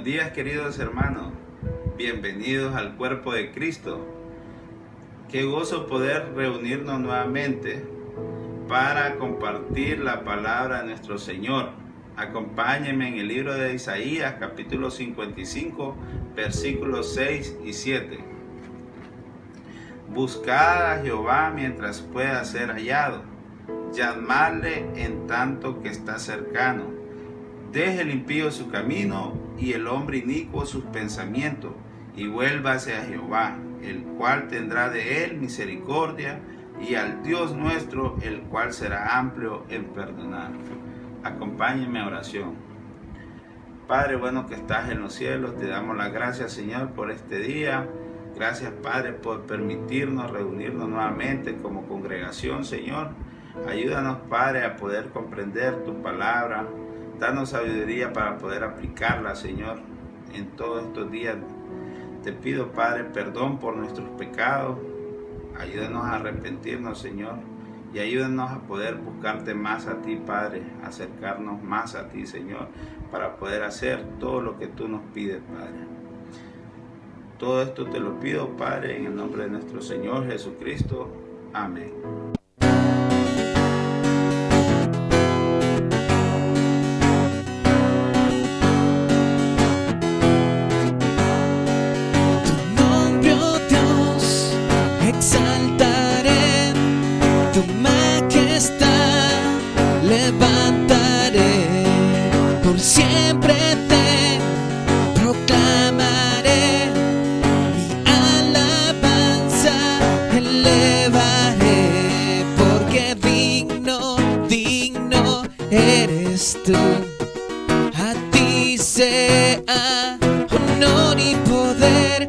días, queridos hermanos, bienvenidos al cuerpo de Cristo. Qué gozo poder reunirnos nuevamente para compartir la palabra de nuestro Señor. Acompáñenme en el libro de Isaías, capítulo 55, versículos 6 y 7. Buscad a Jehová mientras pueda ser hallado, llamadle en tanto que está cercano. Deje el impío su camino y el hombre inicuo sus pensamientos, y vuélvase a Jehová, el cual tendrá de él misericordia, y al Dios nuestro, el cual será amplio en perdonar. Acompáñenme a oración. Padre bueno que estás en los cielos, te damos las gracias, Señor, por este día. Gracias, Padre, por permitirnos reunirnos nuevamente como congregación, Señor. Ayúdanos, Padre, a poder comprender tu palabra. Danos sabiduría para poder aplicarla, Señor, en todos estos días. Te pido, Padre, perdón por nuestros pecados. Ayúdanos a arrepentirnos, Señor, y ayúdanos a poder buscarte más a ti, Padre, acercarnos más a ti, Señor, para poder hacer todo lo que tú nos pides, Padre. Todo esto te lo pido, Padre, en el nombre de nuestro Señor Jesucristo. Amén. Exaltaré tu majestad, levantaré, por siempre te proclamaré, mi alabanza elevaré, porque digno, digno eres tú, a ti sea honor y poder,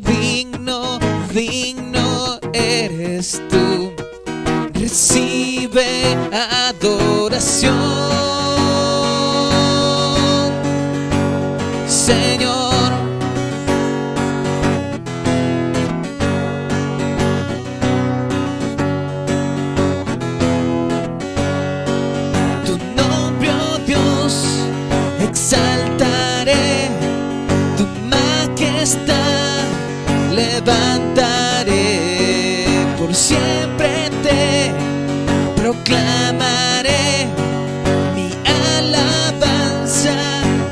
digno, digno eres tú, recibe adoración, Señor. Tu nombre, oh Dios, exaltaré, tu majestad levantaré, por siempre te proclamaré, mi alabanza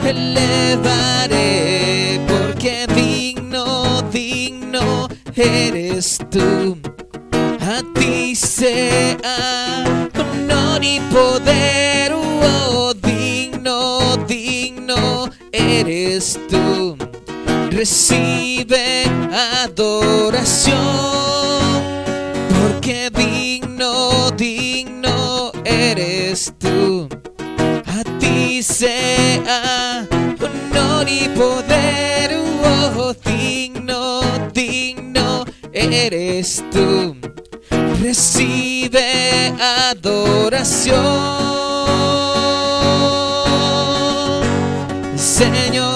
elevaré, porque digno, digno eres tú, a ti sea honor y poder, digno, digno eres tú, recibe adoración, porque digno, digno eres tú, a ti sea honor y poder, digno, digno eres tú, recibe adoración, Señor.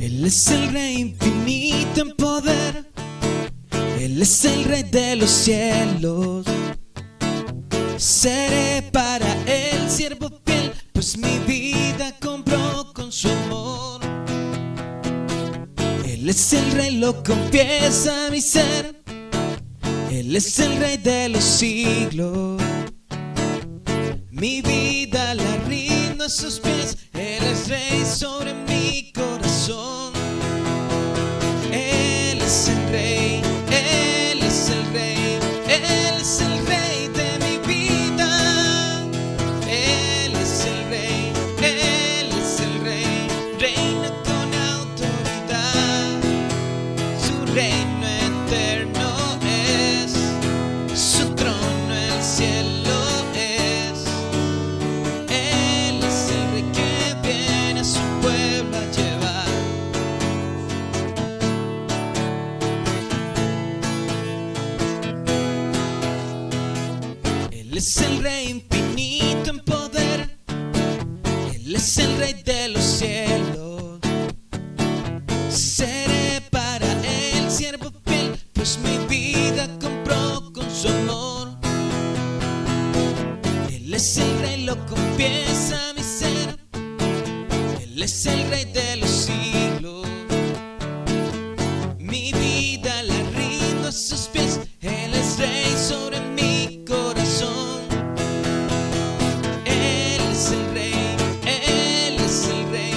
Él es el Rey infinito en poder, Él es el Rey de los cielos. Seré para Él siervo fiel, pues mi vida compró con su amor. Él es el Rey, lo confiesa mi ser, Él es el Rey de los siglos. Mi vida la rindo a sus pies, Él es Rey sobre mi corazón. Él es el Rey, Él es el Rey, Él es el Rey de mi vida. Él es el Rey, Él es el Rey, reina con autoridad. Su eterno es, su trono el cielo es. Él es el rey que viene a su pueblo a llevar. Él es el rey infinito en poder, Él es el rey de los cielos. Seré para Él siervo fiel, pues mi vida compró con su amor. Él es el rey, lo confiesa mi ser, Él es el rey de los siglos. Mi vida la rindo a sus pies, Él es rey sobre mi corazón. Él es el rey, Él es el rey,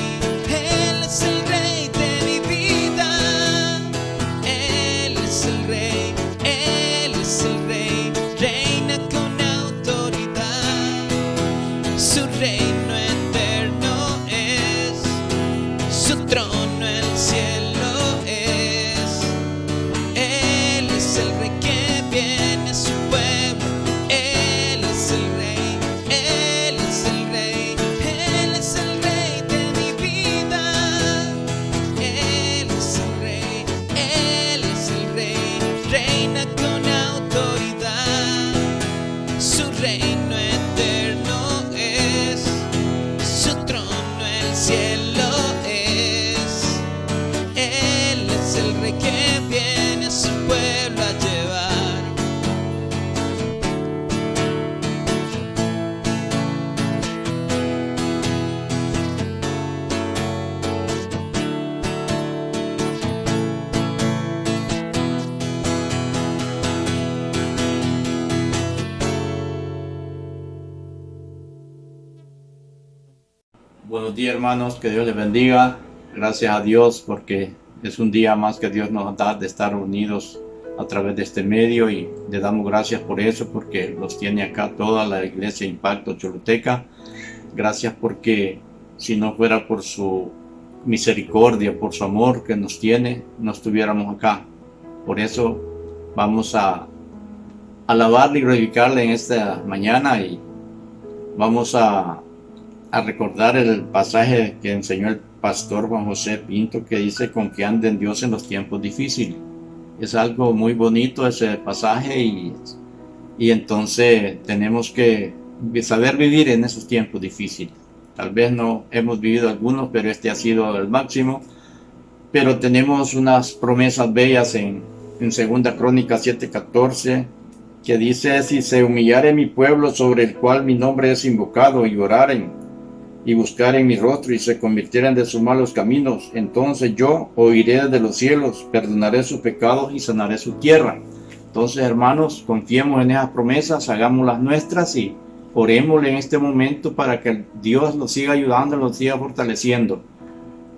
Él es el rey de mi vida. Él es el rey, Él es el rey, reina con autoridad. Su reino eterno es, su trono el cielo es. Él es el rey que viene a su pueblo. Él es el rey, Él es el rey, Él es el rey de mi vida. Él es el rey, Él es el rey, reina con autoridad. Su reino eterno es, su trono el cielo es. Él es el rey que viene a su pueblo a llevar. Buenos días, hermanos, que Dios les bendiga. Gracias a Dios porque es un día más que Dios nos da de estar unidos a través de este medio, y le damos gracias por eso, porque los tiene acá toda la iglesia Impacto Choluteca. Gracias porque si no fuera por su misericordia, por su amor que nos tiene, no estuviéramos acá. Por eso vamos a alabarle y glorificarle en esta mañana, y vamos a recordar el pasaje que enseñó el pastor Juan José Pinto, que dice: confiando en Dios en los tiempos difíciles. Es algo muy bonito ese pasaje, y entonces tenemos que saber vivir en esos tiempos difíciles. Tal vez no hemos vivido algunos, pero este ha sido el máximo. Pero tenemos unas promesas bellas en 2 Crónicas 7:14, que dice: si se humillare mi pueblo sobre el cual mi nombre es invocado, y oraren y buscaren mi rostro, y se convirtieran de sus malos caminos, entonces yo oiré desde los cielos, perdonaré sus pecados y sanaré su tierra. Entonces, hermanos, confiemos en esas promesas, hagámoslas nuestras y orémosle en este momento para que Dios nos siga ayudando, nos siga fortaleciendo.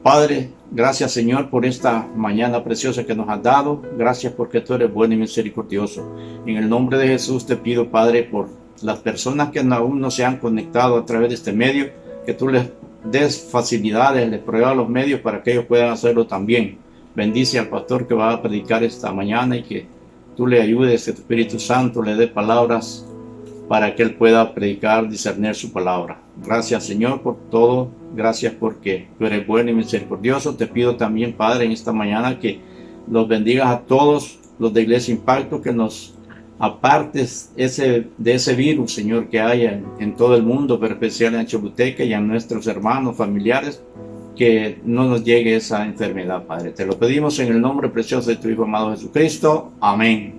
Padre, gracias, Señor, por esta mañana preciosa que nos has dado. Gracias porque tú eres bueno y misericordioso. En el nombre de Jesús te pido, Padre, por las personas que aún no se han conectado a través de este medio, que tú les des facilidades, les proveas los medios para que ellos puedan hacerlo también. Bendice al pastor que va a predicar esta mañana, y que tú le ayudes, que tu Espíritu Santo le dé palabras para que él pueda predicar, discernir su palabra. Gracias, Señor, por todo. Gracias porque tú eres bueno y misericordioso. Te pido también, Padre, en esta mañana que los bendigas a todos los de Iglesia Impacto, que nos apartes de ese virus, Señor, que hay en todo el mundo, pero especial en Choluteca, y a nuestros hermanos, familiares, que no nos llegue esa enfermedad, Padre. Te lo pedimos en el nombre precioso de tu Hijo amado Jesucristo. Amén.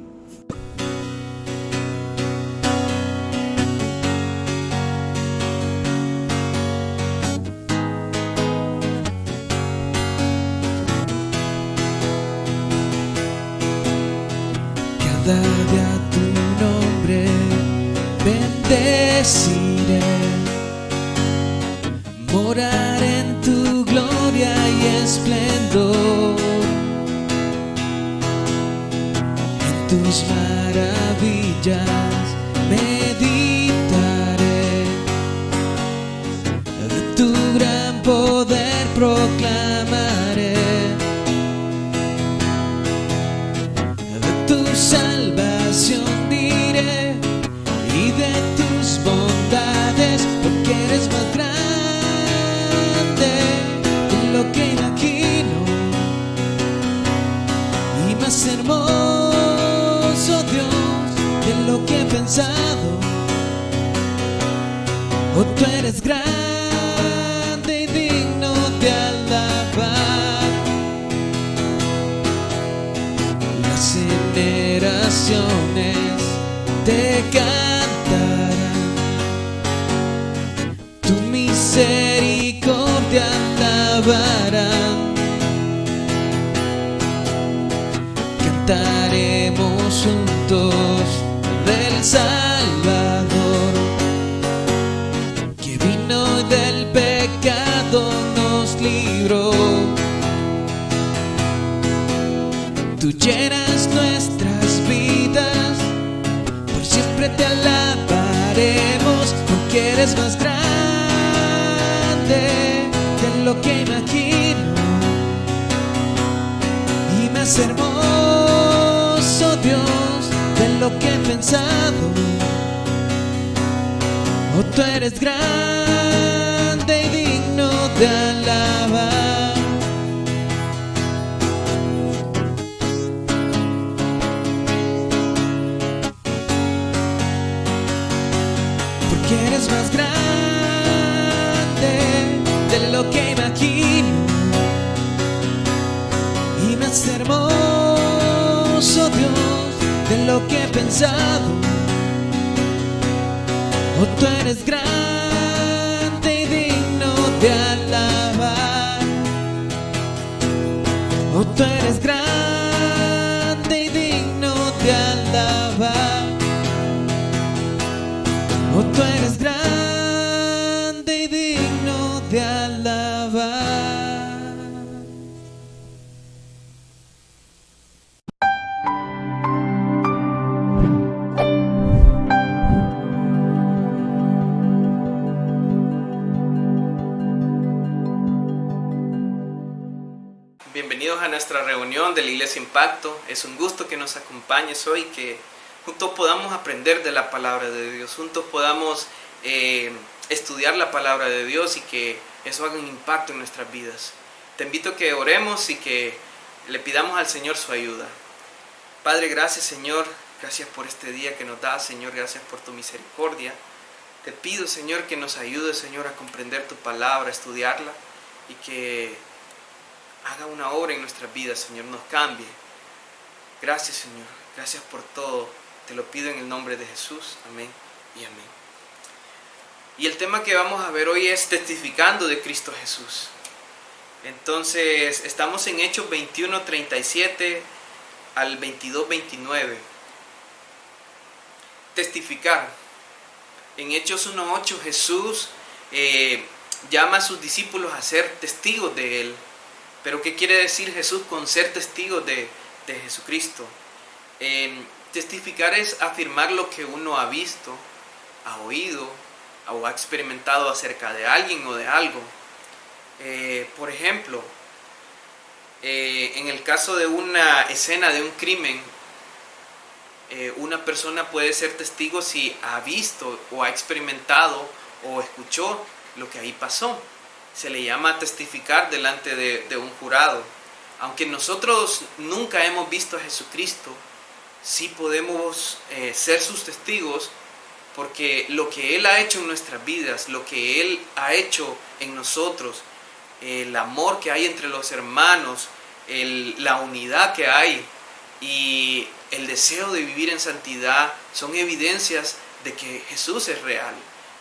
Cada día tu nombre bendeciré, morar en tu gloria y esplendor, en tus maravillas meditaré, de tu gran poder proclamaré, de tu salvación diré y de tus bondades, porque eres más grande de lo que imagino y más hermoso, Dios, de lo que he pensado. Oh, tú eres grande y digno de alabar. Las generaciones te cantarán, tu misericordia alabarán. Cantaremos juntos del Salvador, que vino y del pecado nos libró. Tú llenas nuestras vidas, por siempre te alabaremos, porque eres más grande de lo que imagino y más hermoso, Dios, de lo que he pensado. Oh, tú eres grande y digno de alabar. Porque eres más grande de lo que imagino y más hermoso, Dios, de lo que he pensado. Oh, tú eres grande y digno de alabar. Oh, tú eres grande y digno de alabar. Oh, tú eres grande y digno de alabar. Bienvenidos a nuestra reunión de la Iglesia Impacto. Es un gusto que nos acompañes hoy, que juntos podamos aprender de la palabra de Dios, juntos podamos estudiar la palabra de Dios y que eso haga un impacto en nuestras vidas. Te invito a que oremos y que le pidamos al Señor su ayuda. Padre, gracias, Señor, gracias por este día que nos das, Señor, gracias por tu misericordia. Te pido, Señor, que nos ayudes, Señor, a comprender tu palabra, a estudiarla y que haga una obra en nuestras vidas, Señor, nos cambie. Gracias, Señor, gracias por todo. Te lo pido en el nombre de Jesús. Amén y amén. Y el tema que vamos a ver hoy es testificando de Cristo Jesús. Entonces, estamos en Hechos 21:37 al 22:29. Testificar. En Hechos 1:8 Jesús llama a sus discípulos a ser testigos de Él. Pero ¿qué quiere decir Jesús con ser testigos de Jesucristo? Testificar es afirmar lo que uno ha visto, ha oído o ha experimentado acerca de alguien o de algo. Por ejemplo, en el caso de una escena de un crimen, una persona puede ser testigo si ha visto o ha experimentado o escuchó lo que ahí pasó. Se le llama testificar delante de un jurado. Aunque nosotros nunca hemos visto a Jesucristo, sí podemos ser sus testigos, porque lo que Él ha hecho en nuestras vidas, lo que Él ha hecho en nosotros, el amor que hay entre los hermanos, la unidad que hay y el deseo de vivir en santidad son evidencias de que Jesús es real.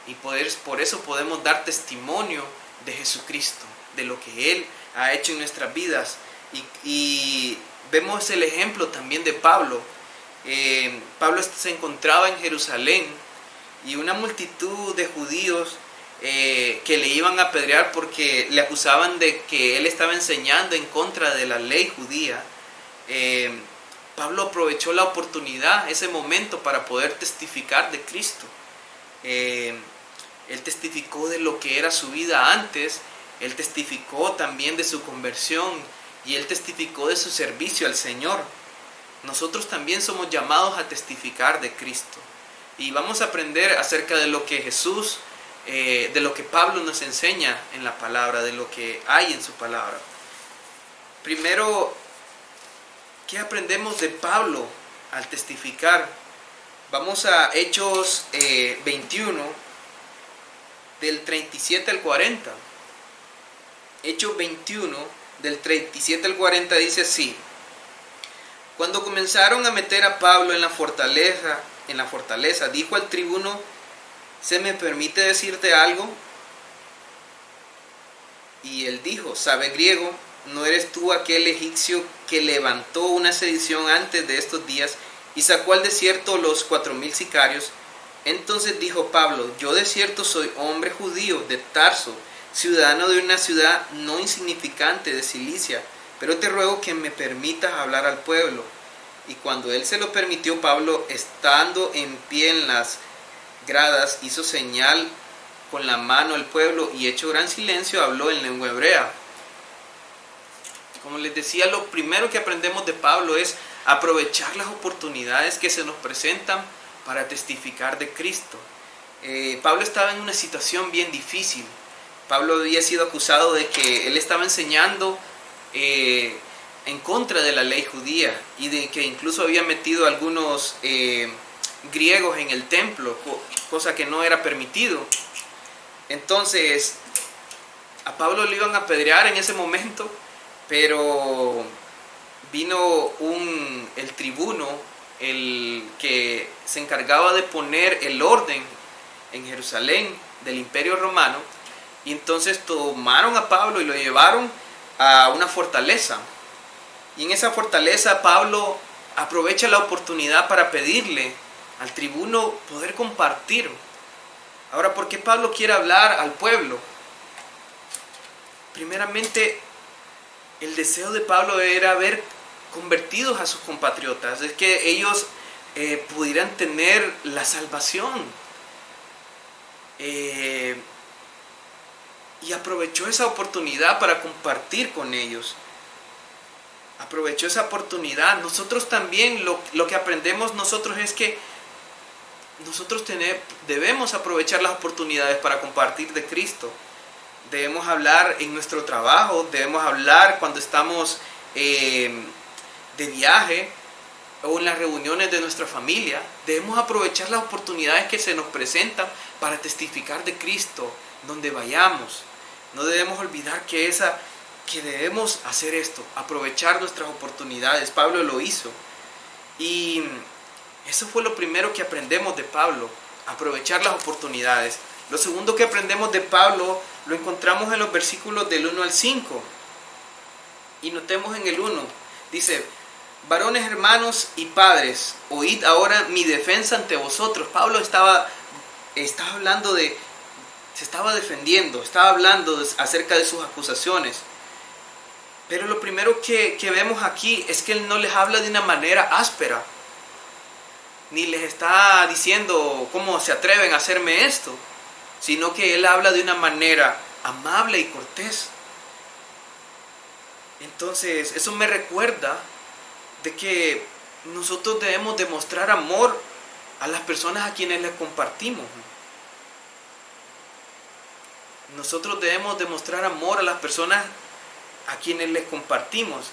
Y por eso podemos dar testimonio de Jesucristo, de lo que Él ha hecho en nuestras vidas. Y vemos el ejemplo también de Pablo. Pablo se encontraba en Jerusalén y una multitud de judíos que le iban a apedrear porque le acusaban de que él estaba enseñando en contra de la ley judía. Pablo aprovechó la oportunidad, ese momento, para poder testificar de Cristo. Él testificó de lo que era su vida antes, él testificó también de su conversión y él testificó de su servicio al Señor. nosotros también somos llamados a testificar de Cristo. Y vamos a aprender acerca de lo que Jesús, de lo que Pablo nos enseña en la palabra, de lo que hay en su palabra. Primero, ¿qué aprendemos de Pablo al testificar? Vamos a Hechos 21, del 37 al 40. Hechos 21, del 37 al 40 dice así: Cuando comenzaron a meter a Pablo en la fortaleza, dijo al tribuno: ¿se me permite decirte algo? Y él dijo: ¿sabe griego? ¿No eres tú aquel egipcio que levantó una sedición antes de estos días y sacó al desierto los 4000 sicarios? Entonces dijo Pablo: yo de cierto soy hombre judío de Tarso, ciudadano de una ciudad no insignificante de Cilicia, pero te ruego que me permitas hablar al pueblo. Y cuando él se lo permitió, Pablo, estando en pie en las gradas, hizo señal con la mano al pueblo y hecho gran silencio, habló en lengua hebrea. Como les decía, lo primero que aprendemos de Pablo es aprovechar las oportunidades que se nos presentan para testificar de Cristo. Pablo estaba en una situación bien difícil. Pablo había sido acusado de que él estaba enseñando en contra de la ley judía y de que incluso había metido a algunos griegos en el templo, cosa que no era permitido. Entonces, a Pablo le iban a apedrear en ese momento, pero vino el tribuno, el que se encargaba de poner el orden en Jerusalén del Imperio Romano, y entonces tomaron a Pablo y lo llevaron a una fortaleza. Y en esa fortaleza Pablo aprovecha la oportunidad para pedirle al tribuno poder compartir. Ahora, ¿por qué Pablo quiere hablar al pueblo? Primeramente, el deseo de Pablo era ver convertidos a sus compatriotas, es que ellos pudieran tener la salvación. Y aprovechó esa oportunidad para compartir con ellos. Aprovechó esa oportunidad. Nosotros también, lo que aprendemos nosotros es que nosotros debemos aprovechar las oportunidades para compartir de Cristo. Debemos hablar en nuestro trabajo, debemos hablar cuando estamos de viaje o en las reuniones de nuestra familia. Debemos aprovechar las oportunidades que se nos presentan para testificar de Cristo donde vayamos. No debemos olvidar que debemos hacer esto, aprovechar nuestras oportunidades. Pablo lo hizo. Y eso fue lo primero que aprendemos de Pablo, aprovechar las oportunidades. Lo segundo que aprendemos de Pablo lo encontramos en los versículos del 1 al 5. Y notemos en el 1, dice: varones, hermanos y padres, oíd ahora mi defensa ante vosotros. Pablo estaba hablando se estaba defendiendo, estaba hablando acerca de sus acusaciones. Pero lo primero que vemos aquí es que él no les habla de una manera áspera, ni les está diciendo cómo se atreven a hacerme esto, sino que él habla de una manera amable y cortés. Entonces, eso me recuerda de que nosotros debemos demostrar amor a las personas a quienes les compartimos. Nosotros debemos demostrar amor a las personas a quienes les compartimos.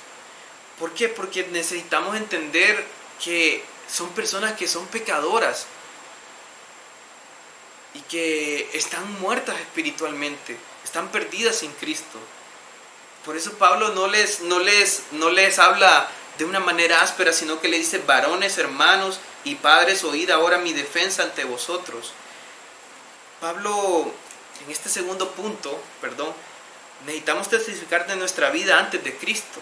¿Por qué? Porque necesitamos entender que son personas que son pecadoras y que están muertas espiritualmente, están perdidas sin Cristo. Por eso Pablo no les habla de una manera áspera, sino que le dice: varones, hermanos y padres, oíd ahora mi defensa ante vosotros. Pablo, en este segundo punto, necesitamos testificar de nuestra vida antes de Cristo.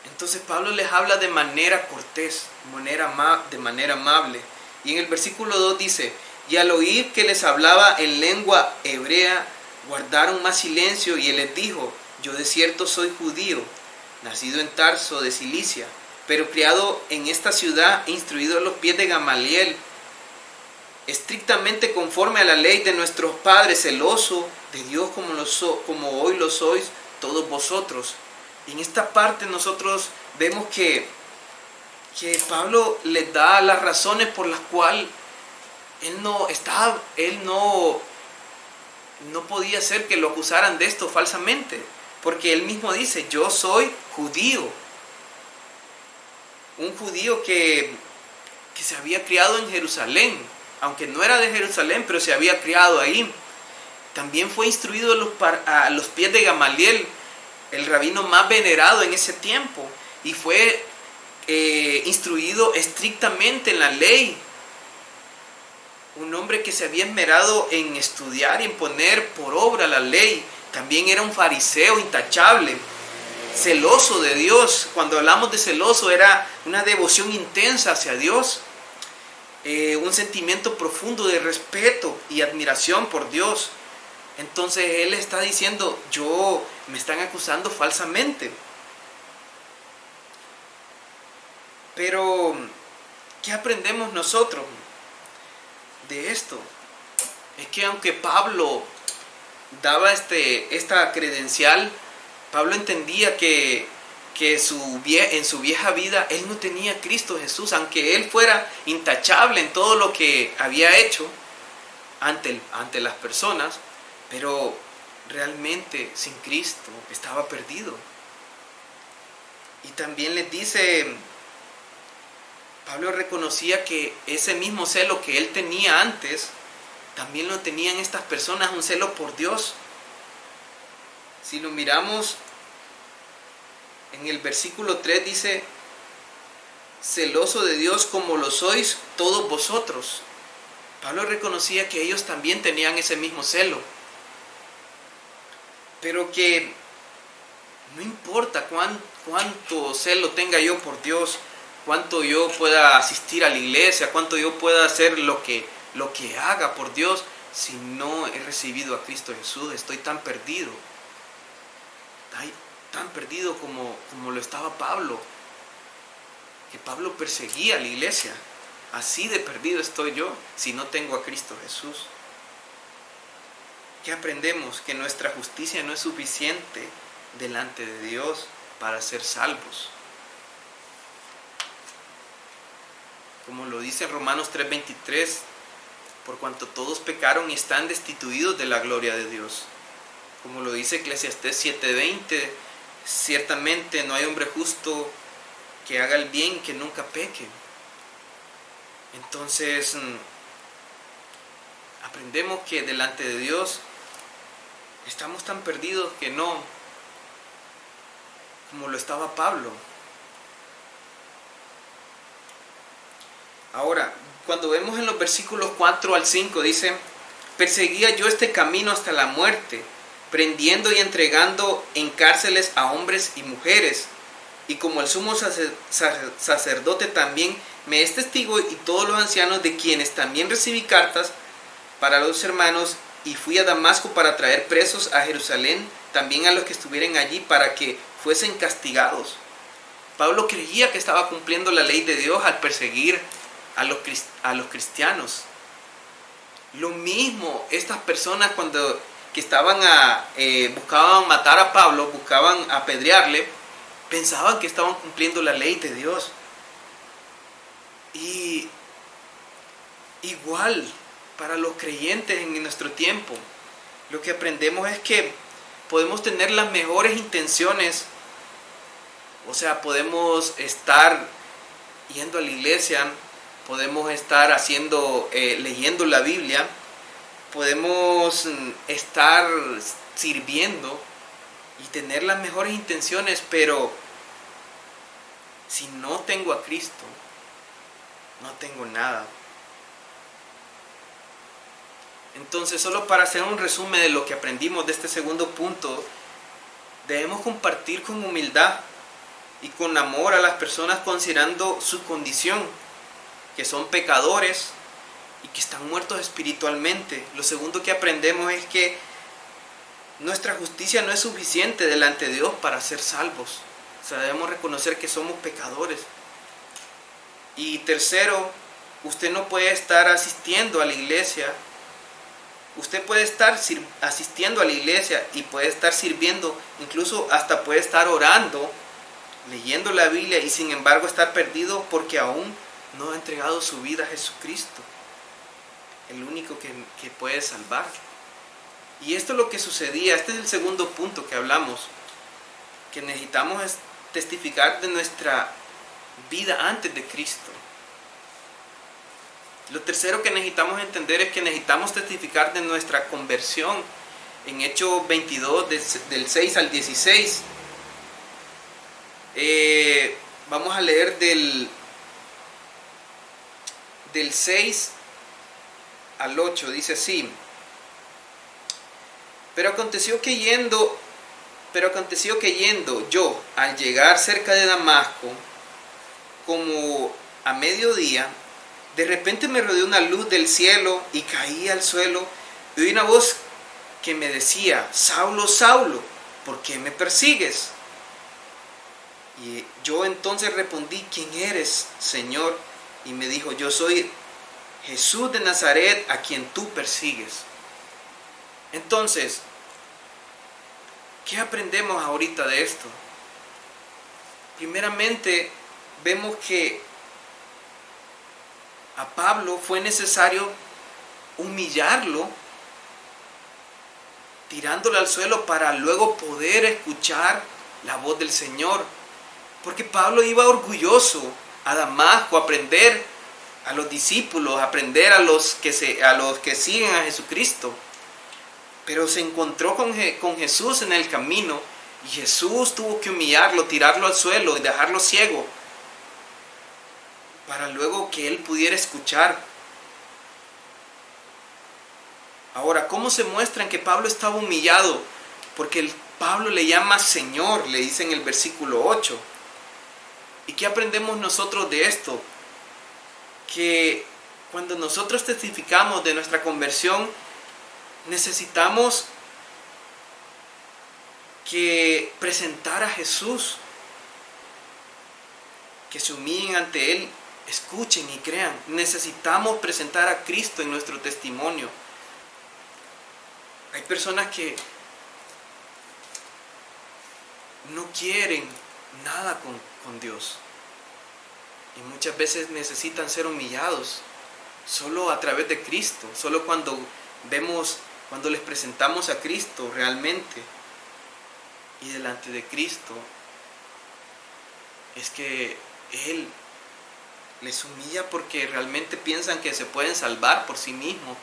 Entonces Pablo les habla de manera cortés, de manera amable. Y en el versículo 2 dice: y al oír que les hablaba en lengua hebrea, guardaron más silencio, y él les dijo: yo de cierto soy judío, nacido en Tarso de Cilicia, pero criado en esta ciudad, instruido a los pies de Gamaliel, estrictamente conforme a la ley de nuestros padres, celoso de Dios como hoy lo sois todos vosotros. Y en esta parte nosotros vemos que Pablo les da las razones por las cuales él no podía hacer que lo acusaran de esto falsamente, porque él mismo dice: yo soy judío, un judío que se había criado en Jerusalén, aunque no era de Jerusalén, pero se había criado ahí. También fue instruido a los pies de Gamaliel, el rabino más venerado en ese tiempo, y fue instruido estrictamente en la ley. Un hombre que se había esmerado en estudiar y en poner por obra la ley. También era un fariseo intachable, celoso de Dios. Cuando hablamos de celoso, era una devoción intensa hacia Dios, un sentimiento profundo de respeto y admiración por Dios. Entonces él está diciendo: me están acusando falsamente. Pero ¿qué aprendemos nosotros de esto? Es que aunque Pablo daba esta credencial, Pablo entendía que en su vieja vida él no tenía a Cristo Jesús, aunque él fuera intachable en todo lo que había hecho ante las personas, pero realmente sin Cristo estaba perdido. Y también les dice, Pablo reconocía que ese mismo celo que él tenía antes, también lo tenían estas personas, un celo por Dios. Si lo miramos en el versículo 3 dice: celoso de Dios como lo sois todos vosotros. Pablo reconocía que ellos también tenían ese mismo celo, pero que no importa cuánto celo tenga yo por Dios, cuánto yo pueda asistir a la iglesia, cuánto yo pueda hacer lo que haga por Dios, si no he recibido a Cristo Jesús, estoy tan perdido como lo estaba Pablo, que Pablo perseguía a la iglesia. Así de perdido estoy yo si no tengo a Cristo Jesús. ¿Qué aprendemos? Que nuestra justicia no es suficiente delante de Dios para ser salvos. Como lo dice en Romanos 3:23, por cuanto todos pecaron y están destituidos de la gloria de Dios. Como lo dice Eclesiastés 7:20, ciertamente no hay hombre justo que haga el bien, que nunca peque. Entonces, aprendemos que delante de Dios estamos tan perdidos que no, como lo estaba Pablo. Ahora, cuando vemos en los versículos 4 al 5, dice: perseguía yo este camino hasta la muerte, prendiendo y entregando en cárceles a hombres y mujeres. Y como el sumo sacerdote también me es testigo, y todos los ancianos, de quienes también recibí cartas para los hermanos, y fui a Damasco para traer presos a Jerusalén, también a los que estuvieran allí, para que fuesen castigados. Pablo creía que estaba cumpliendo la ley de Dios al perseguir a los cristianos. Lo mismo estas personas que buscaban matar a Pablo, buscaban apedrearle, pensaban que estaban cumpliendo la ley de Dios. Y igual para los creyentes en nuestro tiempo, lo que aprendemos es que podemos tener las mejores intenciones. O sea, podemos estar yendo a la iglesia, podemos estar leyendo la Biblia, podemos estar sirviendo y tener las mejores intenciones, pero si no tengo a Cristo, no tengo nada. Entonces, solo para hacer un resumen de lo que aprendimos de este segundo punto, debemos compartir con humildad y con amor a las personas, considerando su condición, que son pecadores y que están muertos espiritualmente. Lo segundo que aprendemos es que nuestra justicia no es suficiente delante de Dios para ser salvos. O sea, debemos reconocer que somos pecadores. Y tercero, usted no puede estar asistiendo a la iglesia. Usted puede estar asistiendo a la iglesia y puede estar sirviendo, incluso hasta puede estar orando, leyendo la Biblia y sin embargo estar perdido porque aún no ha entregado su vida a Jesucristo, el único que puede salvar. Y esto es lo que sucedía. Este es el segundo punto que hablamos, que necesitamos testificar de nuestra vida antes de Cristo. Lo tercero que necesitamos entender es que necesitamos testificar de nuestra conversión. En Hechos 22, del 6 al 16, vamos a leer del 6 al 8, dice así: Pero aconteció que yendo yo, al llegar cerca de Damasco, como a mediodía, de repente me rodeó una luz del cielo y caí al suelo y oí una voz que me decía: Saulo, Saulo, ¿por qué me persigues? Y yo entonces respondí: ¿Quién eres, Señor? Y me dijo: Yo soy Jesús de Nazaret, a quien tú persigues. Entonces, ¿qué aprendemos ahorita de esto? Primeramente, vemos que a Pablo fue necesario humillarlo, tirándolo al suelo para luego poder escuchar la voz del Señor. Porque Pablo iba orgulloso a Damasco a aprender a los discípulos, a aprender a los que siguen a Jesucristo. Pero se encontró con Jesús en el camino y Jesús tuvo que humillarlo, tirarlo al suelo y dejarlo ciego para luego que él pudiera escuchar. Ahora, ¿cómo se muestra que Pablo estaba humillado? Porque Pablo le llama Señor, le dice en el versículo 8. ¿Y qué aprendemos nosotros de esto? Que cuando nosotros testificamos de nuestra conversión, necesitamos que presentar a Jesús, que se humillen ante Él, escuchen y crean. Necesitamos presentar a Cristo en nuestro testimonio. Hay personas que no quieren nada con Dios y muchas veces necesitan ser humillados solo a través de Cristo, solo cuando les presentamos a Cristo realmente y delante de Cristo es que Él les humilla, porque realmente piensan que se pueden salvar por sí mismos,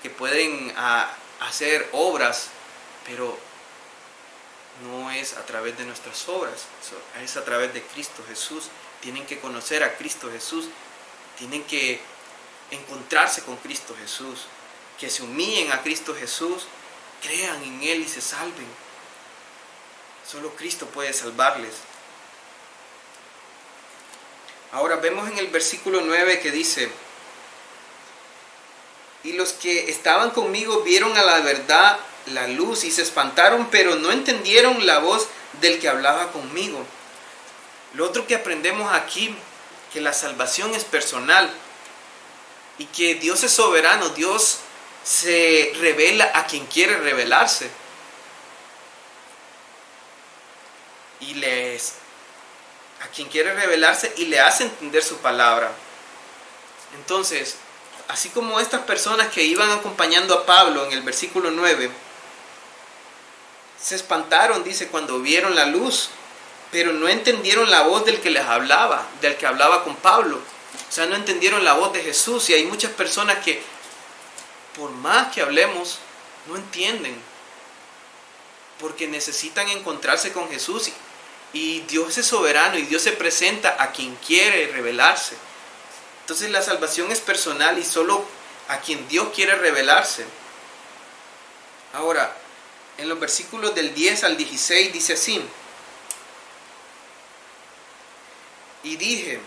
que pueden hacer obras, pero no es a través de nuestras obras, es a través de Cristo Jesús. Tienen que conocer a Cristo Jesús, tienen que encontrarse con Cristo Jesús, que se humillen a Cristo Jesús, crean en Él y se salven. Solo Cristo puede salvarles. Ahora vemos en el versículo 9 que dice: Y los que estaban conmigo vieron a la verdad la luz y se espantaron, pero no entendieron la voz del que hablaba conmigo. Lo otro que aprendemos aquí, que la salvación es personal y que Dios es soberano. Dios se revela a quien quiere revelarse a quien quiere revelarse y le hace entender su palabra. Entonces, así como estas personas que iban acompañando a Pablo en el versículo 9 se espantaron, dice, cuando vieron la luz, pero no entendieron la voz del que les hablaba, del que hablaba con Pablo. O sea, no entendieron la voz de Jesús. Y hay muchas personas que, por más que hablemos, no entienden, porque necesitan encontrarse con Jesús. Y Dios es soberano y Dios se presenta a quien quiere revelarse. Entonces la salvación es personal y solo a quien Dios quiere revelarse. Ahora, en los versículos del 10 al 16 dice así: Y dije: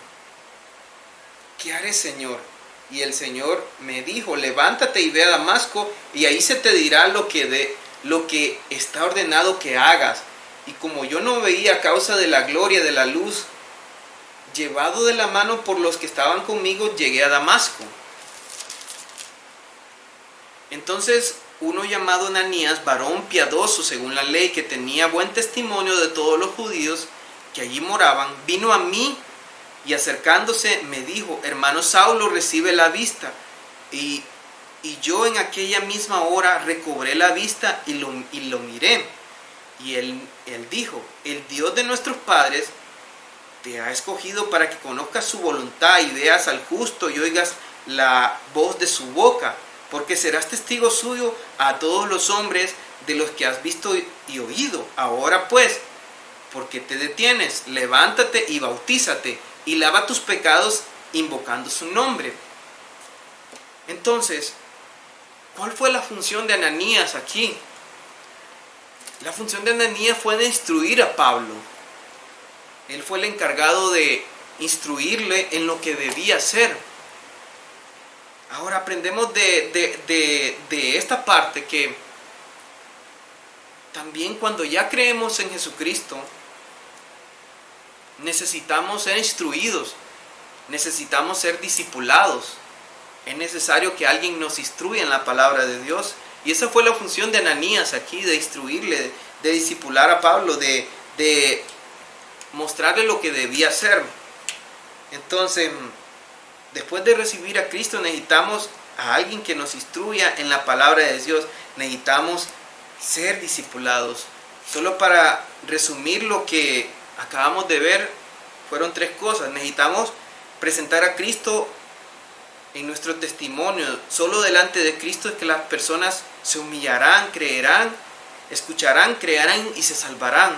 ¿Qué haré, Señor? Y el Señor me dijo: levántate y ve a Damasco, y ahí se te dirá lo que está ordenado que hagas. Y como yo no veía a causa de la gloria de la luz, llevado de la mano por los que estaban conmigo, llegué a Damasco. Entonces uno llamado Ananías, varón piadoso según la ley, que tenía buen testimonio de todos los judíos, que allí moraban, vino a mí y acercándose me dijo: hermano Saulo, recibe la vista. Y yo en aquella misma hora recobré la vista y lo miré. Y él dijo: el Dios de nuestros padres te ha escogido para que conozcas su voluntad y veas al justo y oigas la voz de su boca, porque serás testigo suyo a todos los hombres de los que has visto y oído. Ahora pues, ¿por qué te detienes? Levántate y bautízate y lava tus pecados invocando su nombre. Entonces, ¿cuál fue la función de Ananías aquí? La función de Ananías fue de instruir a Pablo. Él fue el encargado de instruirle en lo que debía hacer. Ahora aprendemos de esta parte que también cuando ya creemos en Jesucristo, necesitamos ser instruidos, necesitamos ser discipulados. Es necesario que alguien nos instruya en la palabra de Dios. Y esa fue la función de Ananías aquí, de instruirle, de discipular a Pablo, de mostrarle lo que debía hacer. Entonces, después de recibir a Cristo, necesitamos a alguien que nos instruya en la palabra de Dios. Necesitamos ser discipulados. Solo para resumir lo que acabamos de ver, fueron 3 cosas. Necesitamos presentar a Cristo en nuestro testimonio. Solo delante de Cristo es que las personas se humillarán, creerán, escucharán, creerán y se salvarán.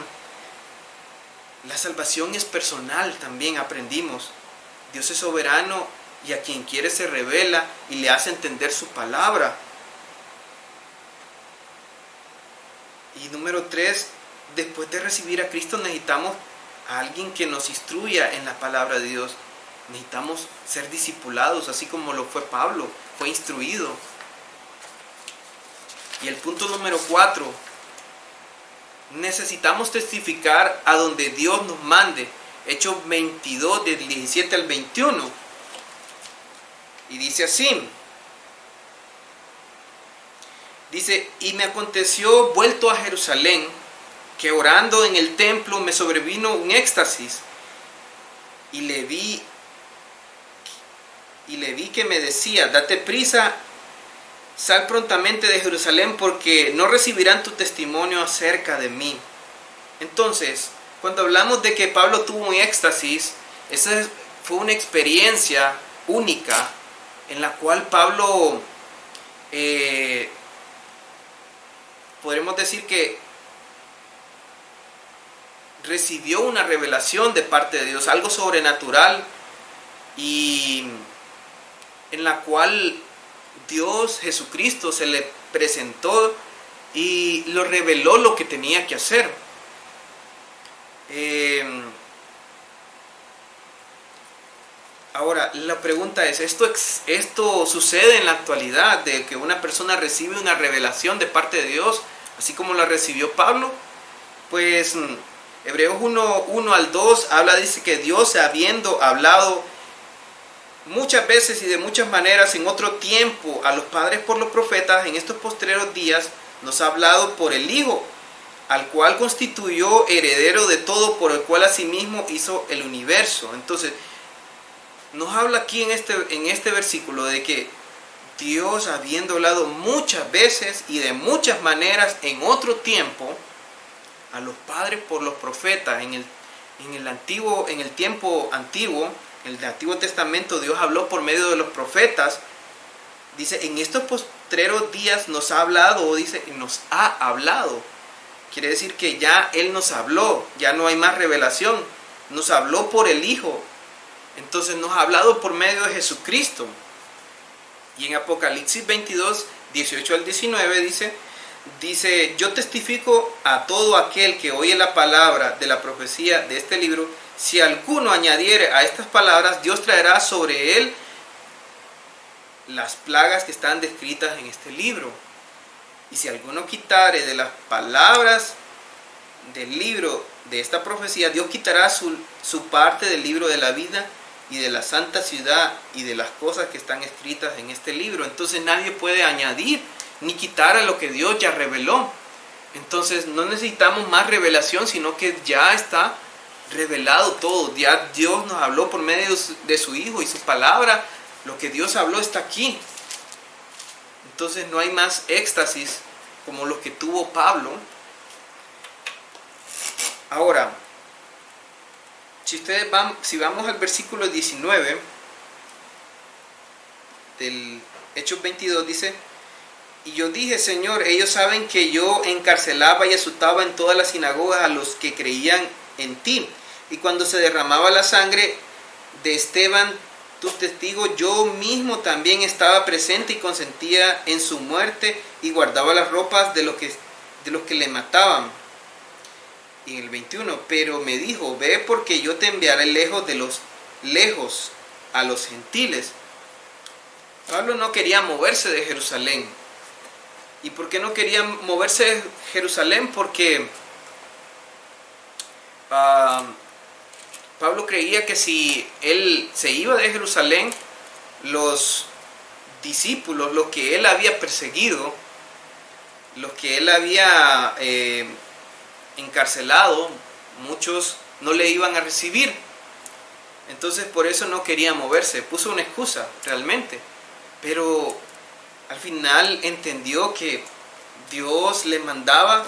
La salvación es personal también, aprendimos. Dios es soberano y a quien quiere se revela y le hace entender su palabra. Y número 3, después de recibir a Cristo necesitamos a alguien que nos instruya en la palabra de Dios. Necesitamos ser discipulados, así como lo fue Pablo, fue instruido. Y el punto número 4, necesitamos testificar a donde Dios nos mande. Hechos 22, del 17 al 21. Y dice así. Dice: y me aconteció, vuelto a Jerusalén, que orando en el templo me sobrevino un éxtasis. Y le vi que me decía: date prisa, sal prontamente de Jerusalén, porque no recibirán tu testimonio acerca de mí. Entonces, cuando hablamos de que Pablo tuvo un éxtasis, esa fue una experiencia única en la cual Pablo, podremos decir que recibió una revelación de parte de Dios, algo sobrenatural, y en la cual Dios, Jesucristo, se le presentó y lo reveló lo que tenía que hacer. Ahora, la pregunta es, ¿esto sucede en la actualidad, de que una persona recibe una revelación de parte de Dios, así como la recibió Pablo? Pues Hebreos 1 al 2 dice que Dios, habiendo hablado muchas veces y de muchas maneras en otro tiempo a los padres por los profetas, en estos postreros días nos ha hablado por el Hijo, al cual constituyó heredero de todo, por el cual asimismo hizo el universo. Entonces, nos habla aquí en este versículo de que Dios, habiendo hablado muchas veces y de muchas maneras en otro tiempo a los padres por los profetas, en el tiempo antiguo, en el Antiguo Testamento, Dios habló por medio de los profetas. Dice, en estos postreros días nos ha hablado, o dice, nos ha hablado. Quiere decir que ya Él nos habló, ya no hay más revelación. Nos habló por el Hijo. Entonces nos ha hablado por medio de Jesucristo. Y en Apocalipsis 22, 18 al 19 dice, yo testifico a todo aquel que oye la palabra de la profecía de este libro, si alguno añadiere a estas palabras, Dios traerá sobre él las plagas que están descritas en este libro. Y si alguno quitare de las palabras del libro de esta profecía, Dios quitará su parte del libro de la vida y de la santa ciudad y de las cosas que están escritas en este libro. Entonces nadie puede añadir ni quitar a lo que Dios ya reveló. Entonces no necesitamos más revelación, sino que ya está revelado todo. Ya Dios nos habló por medio de su Hijo y su palabra. Lo que Dios habló está aquí. Entonces no hay más éxtasis como lo que tuvo Pablo. Ahora, si vamos al versículo 19 del Hechos 22, dice: y yo dije, Señor, ellos saben que yo encarcelaba y azotaba en todas las sinagogas a los que creían en ti. Y cuando se derramaba la sangre de Esteban, tu testigo, yo mismo también estaba presente y consentía en su muerte y guardaba las ropas de los que le mataban. Y el 21, pero me dijo, ve porque yo te enviaré lejos a los gentiles. Pablo no quería moverse de Jerusalén. ¿Y por qué no quería moverse de Jerusalén? Porque Pablo creía que si él se iba de Jerusalén, los discípulos, los que él había perseguido, los que él había encarcelado, muchos no le iban a recibir. Entonces por eso no quería moverse, puso una excusa realmente, pero al final entendió que Dios le mandaba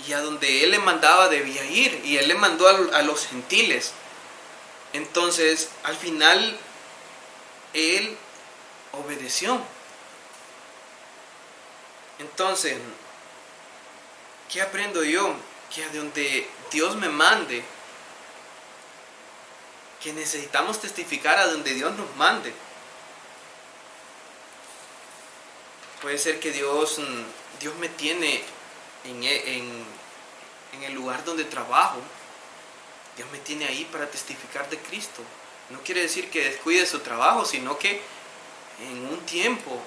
y a donde Él le mandaba debía ir, y Él le mandó a los gentiles. Entonces al final Él obedeció. Entonces, ¿qué aprendo yo? Que a donde Dios me mande, que necesitamos testificar a donde Dios nos mande. Puede ser que Dios me tiene en el lugar donde trabajo. Dios me tiene ahí para testificar de Cristo. No quiere decir que descuide su trabajo, sino que en un tiempo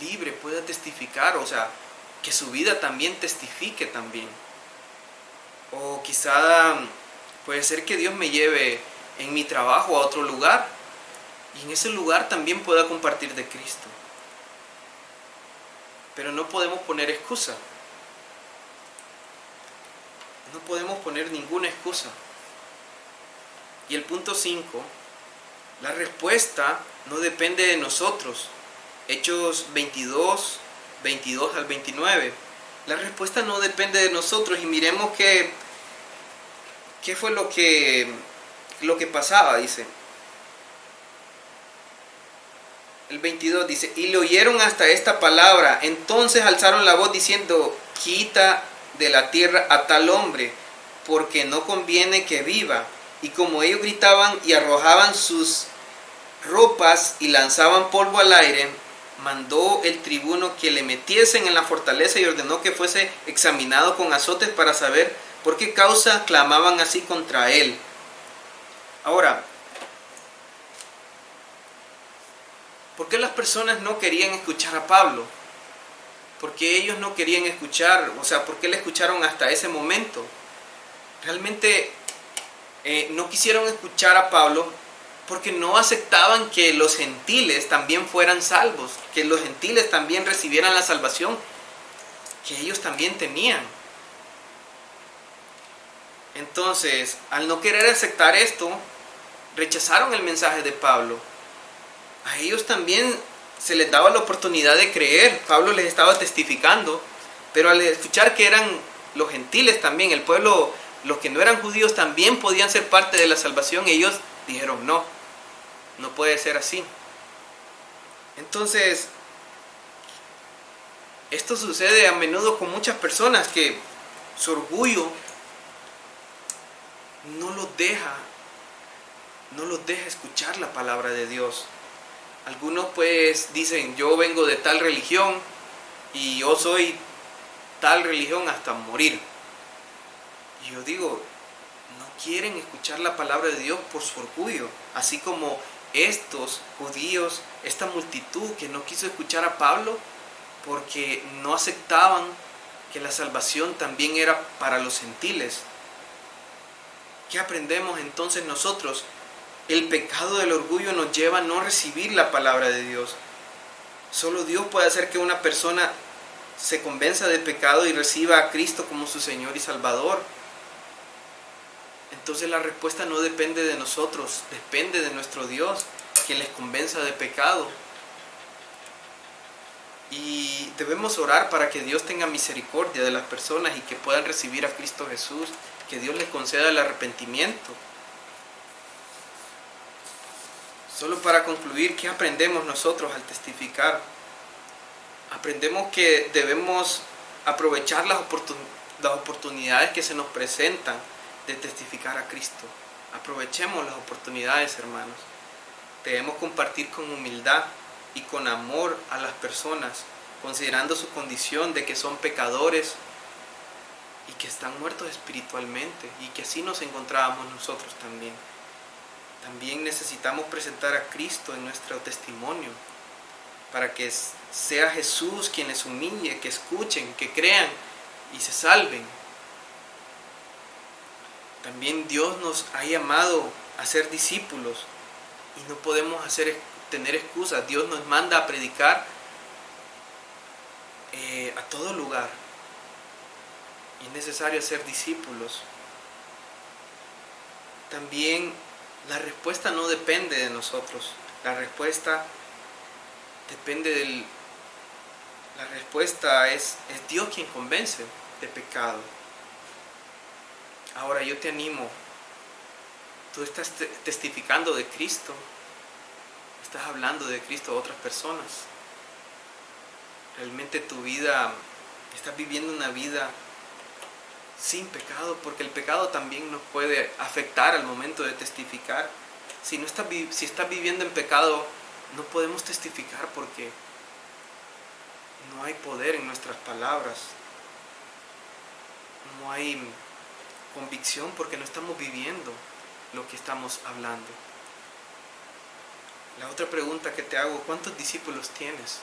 libre pueda testificar, o sea, que su vida también testifique también. O quizá puede ser que Dios me lleve en mi trabajo a otro lugar y en ese lugar también pueda compartir de Cristo. Pero no podemos poner excusa. No podemos poner ninguna excusa. Y el punto 5, la respuesta no depende de nosotros. Hechos 22 al 29. La respuesta no depende de nosotros. Y miremos qué fue lo que pasaba, dice. El 22 dice, y le oyeron hasta esta palabra. Entonces alzaron la voz diciendo, quita de la tierra a tal hombre, porque no conviene que viva. Y como ellos gritaban y arrojaban sus ropas y lanzaban polvo al aire, mandó el tribuno que le metiesen en la fortaleza y ordenó que fuese examinado con azotes para saber por qué causa clamaban así contra él. Ahora, ¿por qué las personas no querían escuchar a Pablo? ¿Por qué ellos no querían escuchar? O sea, ¿por qué le escucharon hasta ese momento? Realmente no quisieron escuchar a Pablo porque no aceptaban que los gentiles también fueran salvos, que los gentiles también recibieran la salvación que ellos también tenían. Entonces, al no querer aceptar esto, rechazaron el mensaje de Pablo. A ellos también se les daba la oportunidad de creer. Pablo les estaba testificando, pero al escuchar que eran los gentiles también, el pueblo, los que no eran judíos también podían ser parte de la salvación, ellos dijeron no puede ser así. Entonces, esto sucede a menudo con muchas personas que su orgullo no los deja escuchar la palabra de Dios. Algunos pues dicen, yo vengo de tal religión y yo soy tal religión hasta morir. Y yo digo, no quieren escuchar la palabra de Dios por su orgullo, así como estos judíos, esta multitud que no quiso escuchar a Pablo porque no aceptaban que la salvación también era para los gentiles. ¿Qué aprendemos entonces nosotros? El pecado del orgullo nos lleva a no recibir la palabra de Dios. Solo Dios puede hacer que una persona se convenza de pecado y reciba a Cristo como su Señor y Salvador. entonces la respuesta no depende de nosotros, depende de nuestro Dios, quien les convenza de pecado. Y debemos orar para que Dios tenga misericordia de las personas y que puedan recibir a Cristo Jesús, que Dios les conceda el arrepentimiento. Solo para concluir, ¿qué aprendemos nosotros al testificar? Aprendemos que debemos aprovechar las oportunidades que se nos presentan de testificar a Cristo. Aprovechemos las oportunidades, hermanos. Debemos compartir con humildad y con amor a las personas, considerando su condición de que son pecadores y que están muertos espiritualmente, y que así nos encontrábamos nosotros también. También necesitamos presentar a Cristo en nuestro testimonio, para que sea Jesús quien les humille, que escuchen, que crean y se salven. También Dios nos ha llamado a ser discípulos y no podemos tener excusas. Dios nos manda a predicar a todo lugar y es necesario ser discípulos. También la respuesta no depende de nosotros, la respuesta es Dios quien convence de pecado. Ahora yo te animo, tú estás testificando de Cristo, estás hablando de Cristo a otras personas. Realmente tu vida, estás viviendo una vida sin pecado, porque el pecado también nos puede afectar al momento de testificar. Si estás viviendo en pecado, no podemos testificar porque no hay poder en nuestras palabras. No hay convicción porque no estamos viviendo lo que estamos hablando. La otra pregunta que te hago, ¿cuántos discípulos tienes?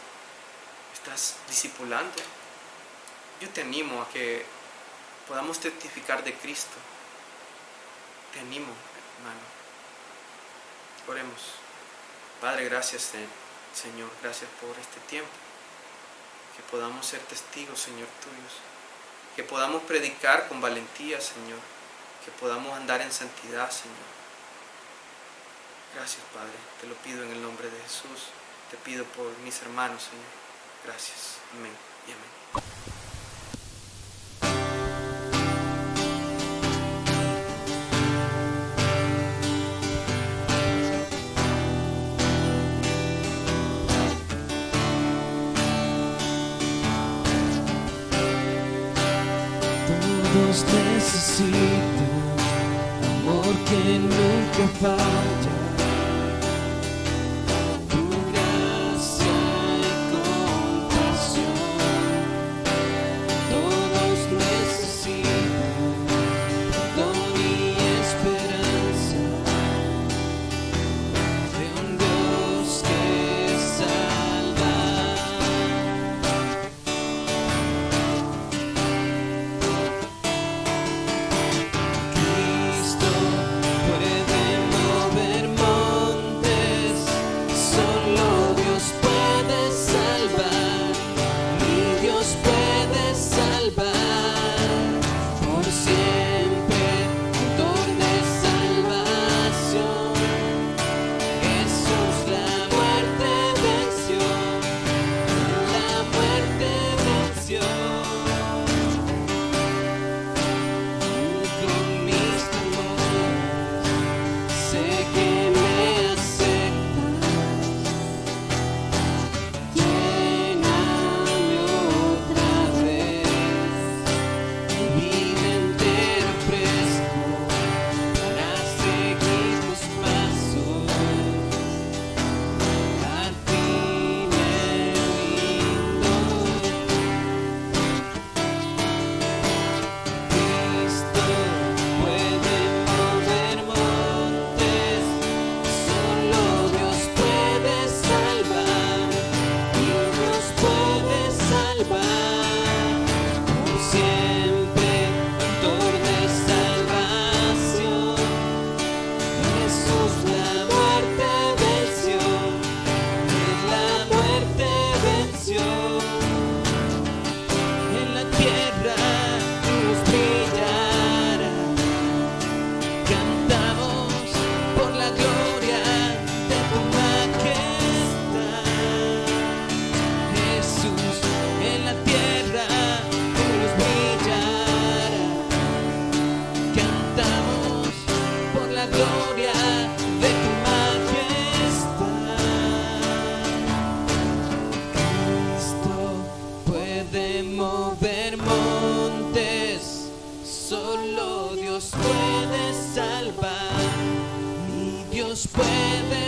¿Estás discipulando? Yo te animo a que podamos testificar de Cristo. Te animo, hermano. Oremos. Padre, gracias, Señor, gracias por este tiempo. Que podamos ser testigos, Señor, tuyos. Que podamos predicar con valentía, Señor. Que podamos andar en santidad, Señor. Gracias, Padre. Te lo pido en el nombre de Jesús. Te pido por mis hermanos, Señor. Gracias. Amén y amén. Todos necesitan amor que nunca falla. Tu gracia y compasión. Todos necesitan perdón y esperanza de un Dios que salva. Cristo puede mover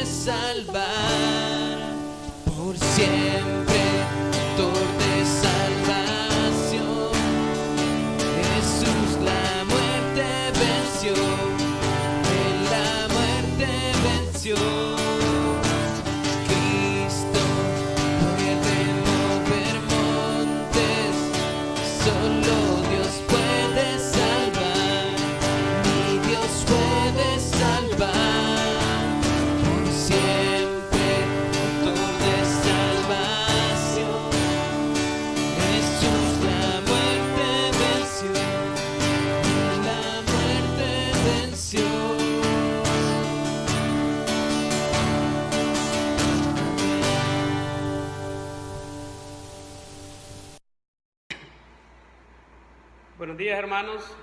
salvar. Por siempre, autor de salvación. Jesús la muerte venció, Él la muerte venció. Cristo puede mover montes, solo Dios puede salvar, mi Dios puede salvar. Por siempre, autor de salvación. Jesús la muerte venció, la muerte venció. Buenos días, hermanos.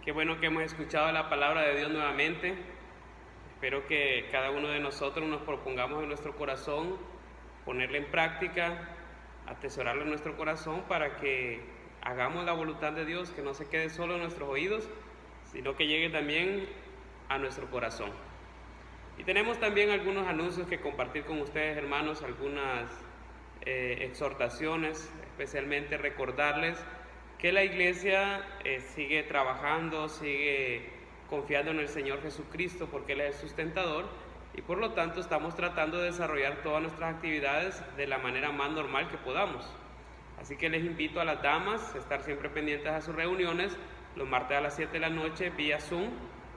Qué bueno que hemos escuchado la palabra de Dios nuevamente. Espero que cada uno de nosotros nos propongamos en nuestro corazón ponerla en práctica, atesorarla en nuestro corazón para que hagamos la voluntad de Dios, que no se quede solo en nuestros oídos, sino que llegue también a nuestro corazón. Y tenemos también algunos anuncios que compartir con ustedes, hermanos, algunas exhortaciones, especialmente recordarles que la iglesia sigue trabajando, sigue confiando en el Señor Jesucristo porque Él es el sustentador, y por lo tanto estamos tratando de desarrollar todas nuestras actividades de la manera más normal que podamos. Así que les invito a las damas a estar siempre pendientes a sus reuniones los martes a las 7 de la noche vía Zoom,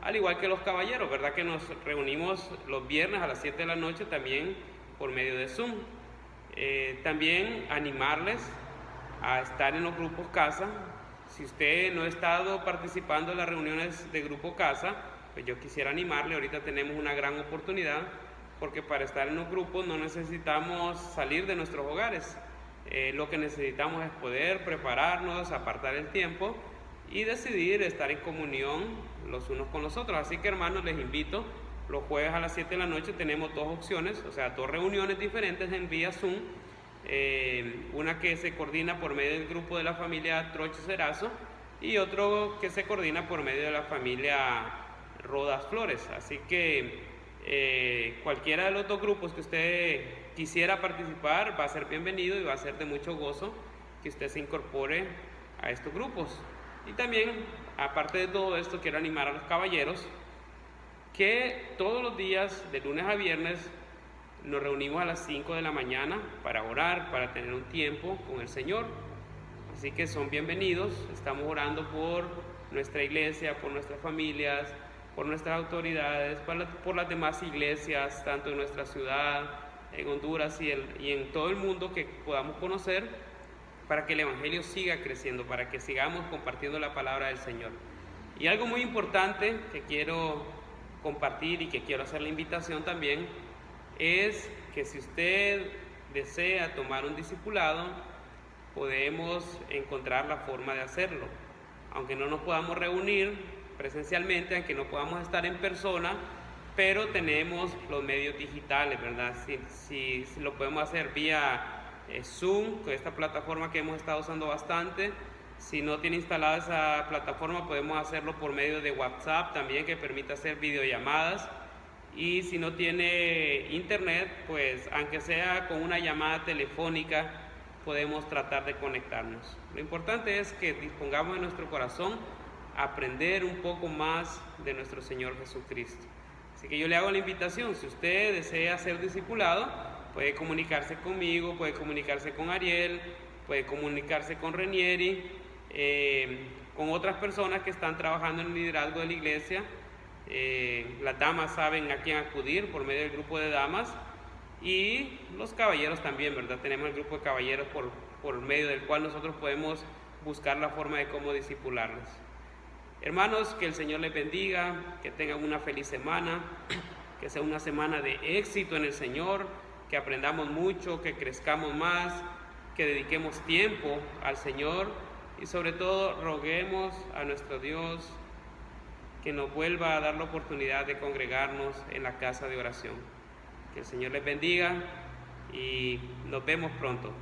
al igual que los caballeros, ¿verdad? Que nos reunimos los viernes a las 7 de la noche también por medio de Zoom. También animarles a estar en los grupos casa. Si usted no ha estado participando en las reuniones de grupo casa, pues yo quisiera animarle. Ahorita tenemos una gran oportunidad, porque para estar en los grupos no necesitamos salir de nuestros hogares. Lo que necesitamos es poder prepararnos, apartar el tiempo y decidir estar en comunión los unos con los otros. Así que, hermanos, les invito, los jueves a las 7 de la noche tenemos dos opciones, o sea, dos reuniones diferentes en vía Zoom. Una que se coordina por medio del grupo de la familia Troche Cerazo y otro que se coordina por medio de la familia Rodas Flores. Así que cualquiera de los dos grupos que usted quisiera participar va a ser bienvenido y va a ser de mucho gozo que usted se incorpore a estos grupos. Y también, aparte de todo esto, quiero animar a los caballeros que todos los días, de lunes a viernes, nos reunimos a las 5 de la mañana para orar, para tener un tiempo con el Señor. Así que son bienvenidos. Estamos orando por nuestra iglesia, por nuestras familias, por nuestras autoridades, por las demás iglesias, tanto en nuestra ciudad, en Honduras y en todo el mundo que podamos conocer, para que el Evangelio siga creciendo, para que sigamos compartiendo la palabra del Señor. Y algo muy importante que quiero compartir y que quiero hacer la invitación también, es que si usted desea tomar un discipulado, podemos encontrar la forma de hacerlo. Aunque no nos podamos reunir presencialmente, aunque no podamos estar en persona, pero tenemos los medios digitales, ¿verdad? Si lo podemos hacer vía Zoom, con esta plataforma que hemos estado usando bastante. Si no tiene instalada esa plataforma, podemos hacerlo por medio de WhatsApp también, que permite hacer videollamadas. Y si no tiene internet, pues aunque sea con una llamada telefónica, podemos tratar de conectarnos. Lo importante es que dispongamos en nuestro corazón a aprender un poco más de nuestro Señor Jesucristo. Así que yo le hago la invitación: si usted desea ser discipulado, puede comunicarse conmigo, puede comunicarse con Ariel, puede comunicarse con Renieri, con otras personas que están trabajando en el liderazgo de la iglesia. Las damas saben a quién acudir por medio del grupo de damas, y los caballeros también, ¿verdad? Tenemos el grupo de caballeros por medio del cual nosotros podemos buscar la forma de cómo discipularles. Hermanos, que el Señor les bendiga, que tengan una feliz semana, que sea una semana de éxito en el Señor, que aprendamos mucho, que crezcamos más, que dediquemos tiempo al Señor y sobre todo roguemos a nuestro Dios que nos vuelva a dar la oportunidad de congregarnos en la casa de oración. Que el Señor les bendiga y nos vemos pronto.